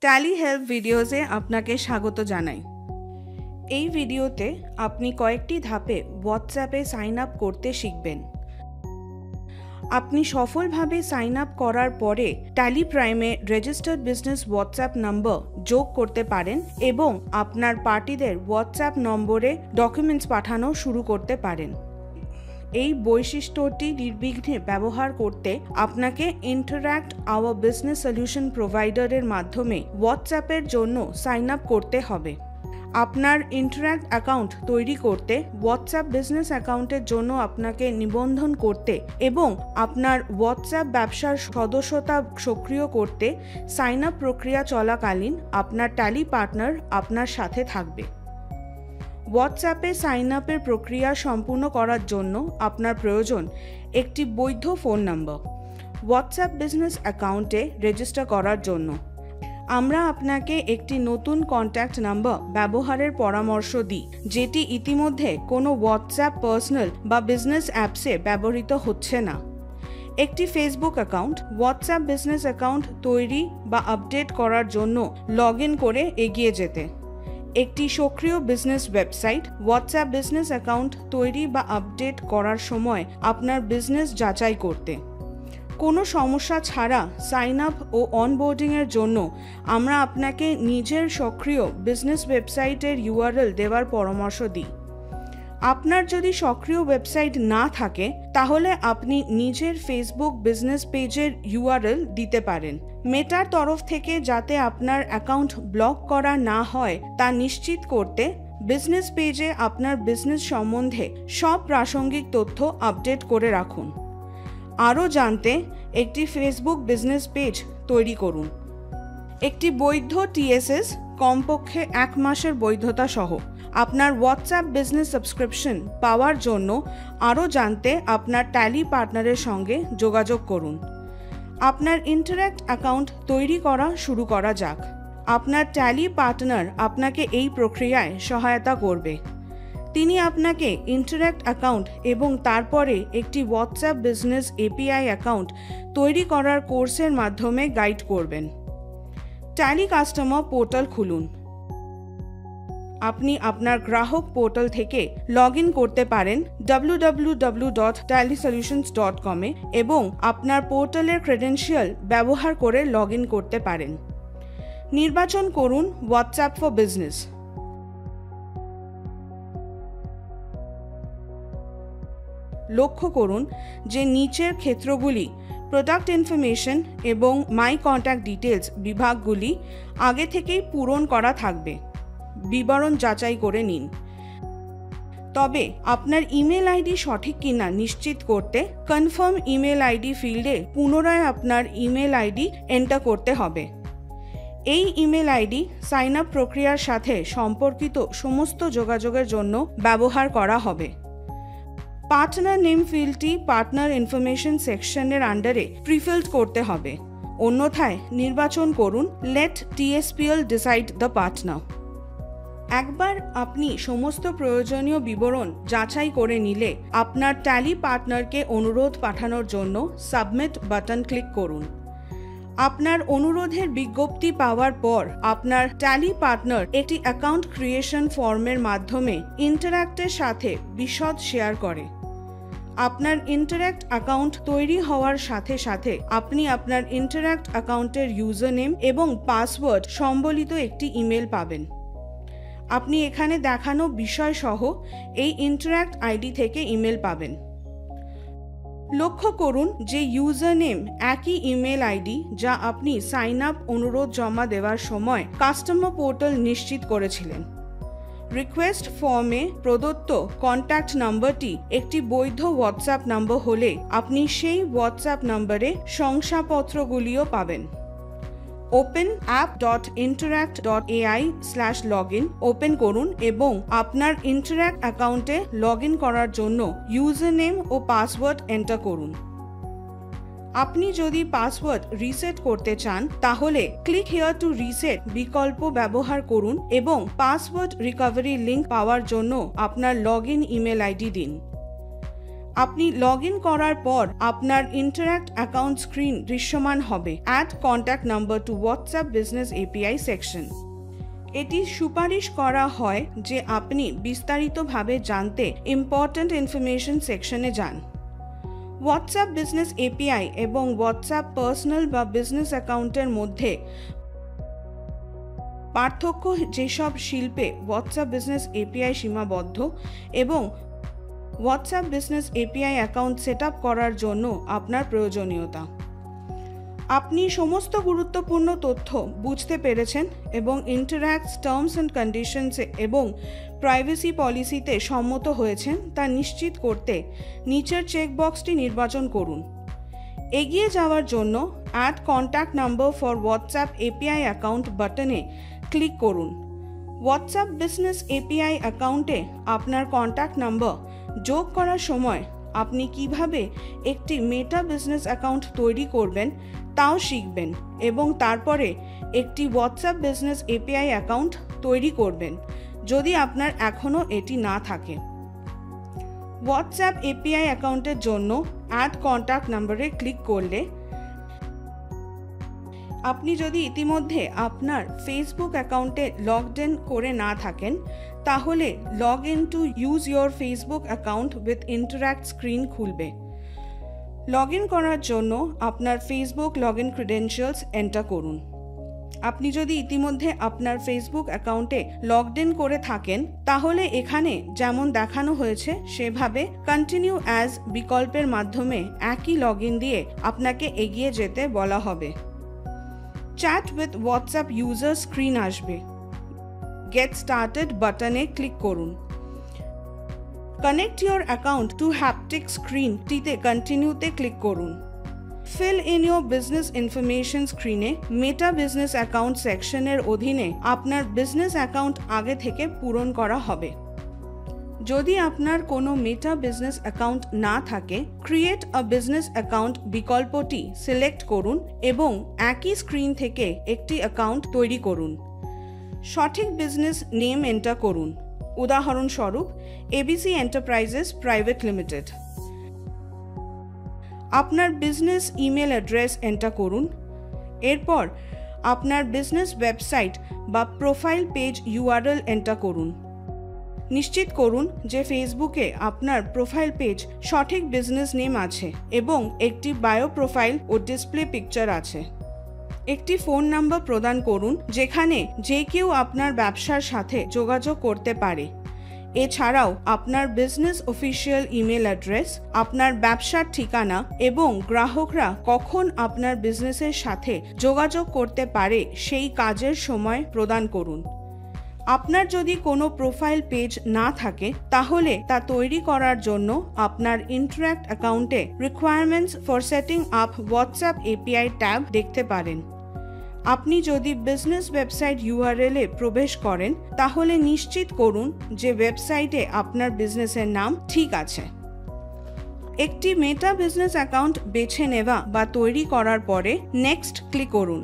Tally help ভিডিওসে আপনাকে স্বাগত জানাই। এই ভিডিওতে আপনি কয়েকটি ধাপে হোয়াটসঅ্যাপে সাইন আপ করতে শিখবেন। আপনি সফলভাবে সাইন আপ করার পরে ট্যালি প্রাইমে রেজিস্টার্ড বিজনেস হোয়াটসঅ্যাপ নম্বর যোগ করতে পারেন এবং আপনার পার্টিদের হোয়াটসঅ্যাপ নম্বরে ডকুমেন্টস পাঠানো শুরু করতে পারেন। এই বৈশিষ্ট্যটি নির্বিঘ্নে ব্যবহার করতে আপনাকে ইন্টারঅ্যাক্ট আওয়ার বিজনেস সলিউশন প্রোভাইডারের মাধ্যমে হোয়াটসঅ্যাপের জন্য সাইন আপ করতে হবে। আপনার ইন্টারঅ্যাক্ট অ্যাকাউন্ট তৈরি করতে, হোয়াটসঅ্যাপ বিজনেস অ্যাকাউন্টের জন্য আপনাকে নিবন্ধন করতে এবং আপনার হোয়াটসঅ্যাপ ব্যবসার সদস্যতা সক্রিয় করতে সাইন আপ প্রক্রিয়া চলাকালীন আপনার ট্যালি পার্টনার আপনার সাথে থাকবে। হোয়াটসঅ্যাপে সাইন আপের প্রক্রিয়া সম্পূর্ণ করার জন্য আপনার প্রয়োজন একটি বৈধ ফোন নম্বর। হোয়াটসঅ্যাপ বিজনেস অ্যাকাউন্টে রেজিস্টার করার জন্য আমরা আপনাকে একটি নতুন কন্ট্যাক্ট নাম্বার ব্যবহারের পরামর্শ দিই, যেটি ইতিমধ্যে কোনো হোয়াটসঅ্যাপ পার্সোনাল বা বিজনেস অ্যাপসে ব্যবহৃত হচ্ছে না। একটি Facebook account WhatsApp business account তৈরি বা আপডেট করার জন্য লগ ইন করে এগিয়ে যেতে। একটি সক্রিয় business website WhatsApp business account তৈরি বা আপডেট করার সময় আপনার বিজনেস যাচাই করতে। কোনো সমস্যা ছাড়া সাইন আপ ও অনবোর্ডিংয়ের জন্য আমরা আপনাকে নিজের সক্রিয় বিজনেস ওয়েবসাইটের ইউআরএল দেওয়ার পরামর্শ দিই। আপনার যদি সক্রিয় ওয়েবসাইট না থাকে তাহলে আপনি নিজের ফেসবুক বিজনেস পেজের ইউআরএল দিতে পারেন। মেটার তরফ থেকে যাতে আপনার অ্যাকাউন্ট ব্লক করা না হয় তা নিশ্চিত করতে বিজনেস পেজে আপনার বিজনেস সম্বন্ধে সব প্রাসঙ্গিক তথ্য আপডেট করে রাখুন। আরও জানতে একটি ফেসবুক বিজনেস পেজ তৈরি করুন। একটি বৈধ টিএসএস কমপক্ষে 1 মাসের বৈধতা সহ আপনার হোয়াটসঅ্যাপ বিজনেস সাবস্ক্রিপশন পাওয়ার জন্য আরও জানতে আপনার ট্যালি পার্টনারের সঙ্গে যোগাযোগ করুন। আপনার ইন্টারঅ্যাক্ট অ্যাকাউন্ট তৈরি করা শুরু করা যাক। আপনার ট্যালি পার্টনার আপনাকে এই প্রক্রিয়ায় সহায়তা করবে। তিনি আপনাকে ইন্টারঅ্যাক্ট অ্যাকাউন্ট এবং তারপরে একটি হোয়াটসঅ্যাপ বিজনেস এপিআই অ্যাকাউন্ট তৈরি করার কোর্সের মাধ্যমে গাইড করবেন। ট্যালি কাস্টমার পোর্টাল খুলুন। আপনি আপনার গ্রাহক পোর্টাল থেকে লগ ইন করতে পারেন www.tallysolutions.com এবং আপনার পোর্টালের ক্রেডেনশিয়াল ব্যবহার করে লগ ইন করতে পারেন। নির্বাচন করুন হোয়াটসঅ্যাপ ফর বিজনেস। লক্ষ্য করুন যে নিচের ক্ষেত্রগুলি প্রোডাক্ট ইনফরমেশন এবং মাই কন্ট্যাক্ট ডিটেলস বিভাগগুলি আগে থেকেই পূরণ করা থাকবে। বিবরণ যাচাই করে নিন। তবে আপনার ইমেল আইডি সঠিক কিনা নিশ্চিত করতে কনফার্ম ইমেল আইডি ফিল্ডে পুনরায় আপনার ইমেল আইডি এন্টার করতে হবে। এই ইমেল আইডি সাইন আপ প্রক্রিয়ার সাথে সম্পর্কিত সমস্ত যোগাযোগের জন্য ব্যবহার করা হবে। পার্টনার নেম ফিল্ডটি পার্টনার ইনফরমেশন সেকশনের আন্ডারে প্রিফিল্ড করতে হবে, অন্যথায় নির্বাচন করুন লেট টিএসপিএল ডিসাইড দ্য পার্টনার। একবার আপনি সমস্ত প্রয়োজনীয় বিবরণ যাচাই করে নিলে আপনার ট্যালি পার্টনারকে অনুরোধ পাঠানোর জন্য সাবমিট বাটন ক্লিক করুন। আপনার অনুরোধের বিজ্ঞপ্তি পাওয়ার পর আপনার ট্যালি পার্টনার একটি অ্যাকাউন্ট ক্রিয়েশন ফর্মের মাধ্যমে ইন্টারঅ্যাক্টের সাথে বিশদ শেয়ার করে। আপনার ইন্টারঅ্যাক্ট অ্যাকাউন্ট তৈরি হওয়ার সাথে সাথে আপনি আপনার ইন্টারঅ্যাক্ট অ্যাকাউন্টের ইউজার নেম এবং পাসওয়ার্ড সম্বলিত একটি ইমেল পাবেন। আপনি এখানে দেখানো বিষয় সহ এই ইন্টারঅ্যাক্ট আইডি থেকে ইমেল পাবেন। লক্ষ্য করুন যে ইউজার নেম একই ইমেল আইডি যা আপনি সাইন আপ অনুরোধ জমা দেওয়ার সময় কাস্টমার পোর্টাল নিশ্চিত করেছিলেন। রিকোয়েস্ট ফর্মে প্রদত্ত কন্ট্যাক্ট নম্বরটি একটি বৈধ হোয়াটসঅ্যাপ নম্বর হলে আপনি সেই হোয়াটসঅ্যাপ নম্বরে শংসাপত্রগুলিও পাবেন। openapp.interact.ai/login ওপেন করুন এবং আপনার ইন্টারঅ্যাক্ট অ্যাকাউন্টে লগ ইন করার জন্য ইউজার নেম ও পাসওয়ার্ড এন্টার করুন। আপনি যদি পাসওয়ার্ড রিসেট করতে চান তাহলে ক্লিক হিয়ার টু রিসেট বিকল্প ব্যবহার করুন এবং পাসওয়ার্ড রিকভারি লিংক পাওয়ার জন্য আপনার লগ ইন ইমেল আইডি দিন। আপনি লগ ইন করার পর আপনার ইন্টারঅ্যাক্ট অ্যাকাউন্ট স্ক্রিন দৃশ্যমান হবে add contact number to WhatsApp business API section. এটি সুপারিশ করা হয় যে আপনি বিস্তারিতভাবে জানতে ইম্পর্ট্যান্ট ইনফরমেশন সেকশনে যান। হোয়াটসঅ্যাপ বিজনেস এপিআই এবং হোয়াটসঅ্যাপ পার্সোনাল বা বিজনেস অ্যাকাউন্টের মধ্যে পার্থক্য যেসব শিল্পে হোয়াটসঅ্যাপ বিজনেস এপিআই সীমাবদ্ধ এবং WhatsApp business API account set up করার জন্য আপনার প্রয়োজনীয়তা। আপনি সমস্ত গুরুত্বপূর্ণ তথ্য বুঝতে পেরেছেন এবং ইন্টারঅ্যাক্ট টার্মস অ্যান্ড কন্ডিশনসে এবং প্রাইভেসি পলিসিতে সম্মত হয়েছেন তা নিশ্চিত করতে নিচের চেকবক্সটি নির্বাচন করুন। এগিয়ে যাওয়ার জন্য add contact number for WhatsApp API account বাটনে ক্লিক করুন। হোয়াটসঅ্যাপ বিজনেস এপিআই অ্যাকাউন্টে আপনার কন্ট্যাক্ট নাম্বার যোগ করার সময় আপনি কিভাবে একটি মেটা বিজনেস অ্যাকাউন্ট তৈরি করবেন তাও শিখবেন এবং তারপরে একটি হোয়াটসঅ্যাপ বিজনেস এপিআই অ্যাকাউন্ট তৈরি করবেন যদি আপনার এখনও এটি না থাকে। হোয়াটসঅ্যাপ এপিআই অ্যাকাউন্টের জন্য অ্যাড কন্ট্যাক্ট নাম্বারে ক্লিক করলে আপনি যদি ইতিমধ্যে আপনার ফেসবুক অ্যাকাউন্টে লগড ইন করে না থাকেন তাহলে log in to use your Facebook account with interact screen খুলবে। লগ ইন করার জন্য আপনার ফেসবুক লগ ইন ক্রিডেনশিয়ালস এন্টার করুন। আপনি যদি ইতিমধ্যে আপনার ফেসবুক অ্যাকাউন্টে লগড ইন করে থাকেন তাহলে এখানে যেমন দেখানো হয়েছে সেভাবে কন্টিনিউ অ্যাজ বিকল্পের মাধ্যমে একই লগ ইন দিয়ে আপনাকে এগিয়ে যেতে বলা হবে। Chat with WhatsApp user screen আসবে। গেট স্টার্টেড বাটনে ক্লিক করুন। Connect your account to haptic স্ক্রিনটিতে কন্টিনিউতে ক্লিক করুন। Fill in your business information স্ক্রিনে মেটা বিজনেস অ্যাকাউন্ট সেকশনের অধীনে আপনার বিজনেস অ্যাকাউন্ট আগে থেকে পূরণ করা হবে। যদি আপনার কোনো মেটা বিজনেস অ্যাকাউন্ট না থাকে ক্রিয়েট আ বিজনেস অ্যাকাউন্ট বিকল্পটি সিলেক্ট করুন এবং একই স্ক্রিন থেকে একটি অ্যাকাউন্ট তৈরি করুন। সঠিক বিজনেস নেম এন্টার করুন, উদাহরণস্বরূপ এবিসি এন্টারপ্রাইজেস প্রাইভেট লিমিটেড। আপনার বিজনেস ইমেল অ্যাড্রেস এন্টার করুন। এরপর আপনার বিজনেস ওয়েবসাইট বা প্রোফাইল পেজ ইউআরএল এন্টার করুন। নিশ্চিত করুন যে ফেসবুকে আপনার প্রোফাইল পেজ সঠিক বিজনেস নেম আছে এবং একটি বায়ো প্রোফাইল ও ডিসপ্লে পিকচার আছে। একটি ফোন নাম্বার প্রদান করুন যেখানে যে কেউ আপনার ব্যবসার সাথে যোগাযোগ করতে পারে। এছাড়াও আপনার বিজনেস অফিসিয়াল ইমেল অ্যাড্রেস, আপনার ব্যবসার ঠিকানা এবং গ্রাহকরা কখন আপনার বিজনেসের সাথে যোগাযোগ করতে পারে সেই কাজের সময় প্রদান করুন। আপনার যদি কোনো প্রোফাইল পেজ না থাকে তাহলে তা তৈরি করার জন্য আপনার ইন্টারঅ্যাক্ট অ্যাকাউন্টে requirements for setting up WhatsApp API tab দেখতে পারেন। আপনি যদি বিজনেস ওয়েবসাইট ইউআরএল-এ প্রবেশ করেন তাহলে নিশ্চিত করুন যে ওয়েবসাইটে আপনার বিজনেসের নাম ঠিক আছে। একটি মেটা বিজনেস অ্যাকাউন্ট বেছে নেওয়া বা তৈরি করার পরে নেক্সট ক্লিক করুন।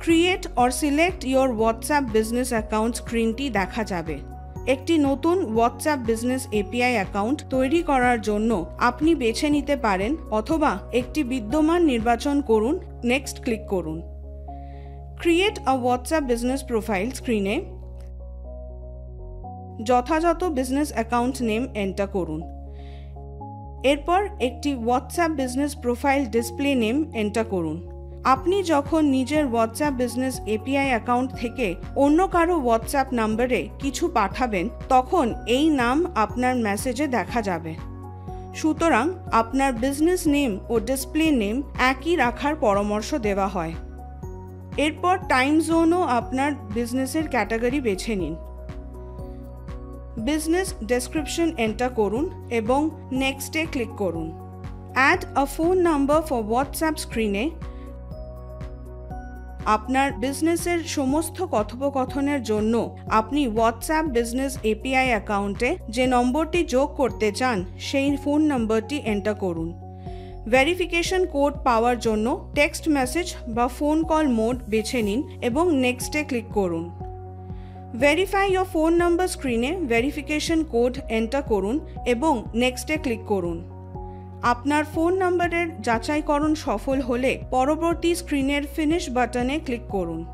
Create or select your WhatsApp business account স্ক্রিনটি দেখা যাবে। একটি নতুন হোয়াটসঅ্যাপ বিজনেস এপিআই অ্যাকাউন্ট তৈরি করার জন্য আপনি বেছে নিতে পারেন অথবা একটি বিদ্যমান নির্বাচন করুন, নেক্সট ক্লিক করুন। Create a WhatsApp business profile স্ক্রিনে যথাযথ বিজনেস অ্যাকাউন্ট নেম এন্টার করুন। এরপর একটি WhatsApp business profile display name enter করুন। আপনি যখন নিজের হোয়াটসঅ্যাপ বিজনেস এপিআই অ্যাকাউন্ট থেকে অন্য কারো হোয়াটসঅ্যাপ নম্বরে কিছু পাঠাবেন তখন এই নাম আপনার মেসেজে দেখা যাবে। সুতরাং আপনার বিজনেস নেম ও ডিসপ্লে নেম একই রাখার পরামর্শ দেওয়া হয়। এরপর টাইম জোনও আপনার বিজনেসের ক্যাটাগরি বেছে নিন। বিজনেস ডেসক্রিপশন এন্টার করুন এবং নেক্সটে ক্লিক করুন। Add a phone number for WhatsApp স্ক্রিনে আপনার বিজনেসের সমস্ত কথোপকথনের জন্য আপনি হোয়াটসঅ্যাপ বিজনেস এপিআই অ্যাকাউন্টে যে নম্বরটি যোগ করতে চান সেই ফোন নম্বরটি এন্টার করুন। ভেরিফিকেশন কোড পাওয়ার জন্য টেক্সট মেসেজ বা ফোন কল মোড বেছে নিন এবং নেক্সটে ক্লিক করুন। ভেরিফাই ইয়োর ফোন নাম্বার স্ক্রিনে ভেরিফিকেশন কোড এন্টার করুন এবং নেক্সটে ক্লিক করুন। আপনার ফোন নাম্বারের যাচাইকরণ সফল হলে পরবর্তী স্ক্রিনের ফিনিশ বাটনে ক্লিক করুন।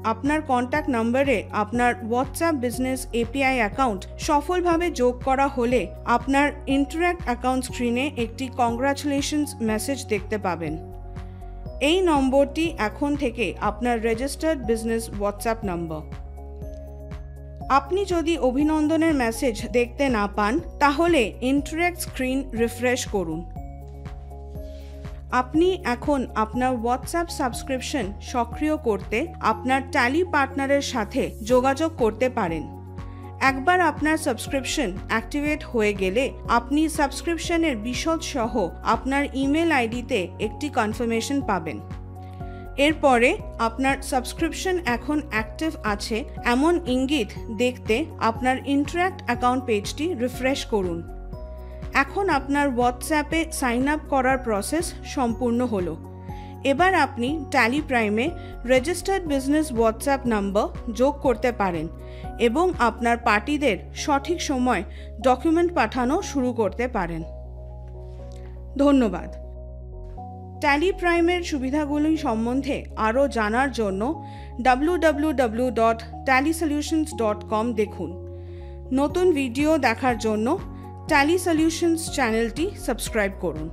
আপনার কন্ট্যাক্ট নম্বরে আপনার হোয়াটসঅ্যাপ বিজনেস এপিআই অ্যাকাউন্ট সফলভাবে যোগ করা হলে আপনার ইন্টারঅ্যাক্ট অ্যাকাউন্ট স্ক্রিনে একটি কংগ্রাচুলেশনস মেসেজ দেখতে পাবেন। এই নম্বরটি এখন থেকে আপনার রেজিস্টার্ড বিজনেস হোয়াটসঅ্যাপ নম্বর। আপনি যদি অভিনন্দনের মেসেজ দেখতে না পান তাহলে ইন্টারঅ্যাক্ট স্ক্রিন রিফ্রেশ করুন। আপনি এখন আপনার হোয়াটসঅ্যাপ সাবস্ক্রিপশন সক্রিয় করতে আপনার ট্যালি পার্টনারের সাথে যোগাযোগ করতে পারেন। একবার আপনার সাবস্ক্রিপশন অ্যাক্টিভেট হয়ে গেলে আপনি সাবস্ক্রিপশনের বিশদ সহ আপনার ইমেল আইডিতে একটি কনফার্মেশন পাবেন। এরপরে আপনার সাবস্ক্রিপশন এখন অ্যাক্টিভ আছে এমন ইঙ্গিত দেখতে আপনার ইন্টারঅ্যাক্ট অ্যাকাউন্ট পেজটি রিফ্রেশ করুন। এখন আপনার হোয়াটসঅ্যাপে সাইন আপ করার প্রসেস সম্পূর্ণ হলো। এবার আপনি ট্যালি প্রাইমে রেজিস্টার্ড বিজনেস হোয়াটসঅ্যাপ নাম্বার যোগ করতে পারেন এবং আপনার পার্টিদের সঠিক সময় ডকুমেন্ট পাঠানো শুরু করতে পারেন। ধন্যবাদ। ট্যালি প্রাইমের সুবিধাগুলি সম্বন্ধে আরও জানার জন্য www.tallysolutions.com দেখুন। নতুন ভিডিও দেখার জন্য ট্যালি সলিউশনস চ্যানেলটি সাবস্ক্রাইব করুন।